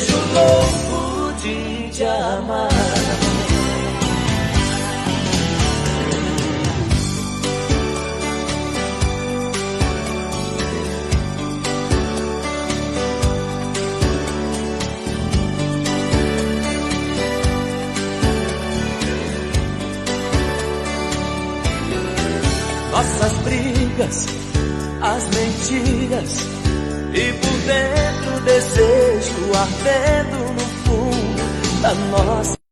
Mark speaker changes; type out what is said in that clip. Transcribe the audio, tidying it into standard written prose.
Speaker 1: desejo louco de te amar. Nossas brigas, as mentiras, e por dentro o desejo ardendo no fundo da nossa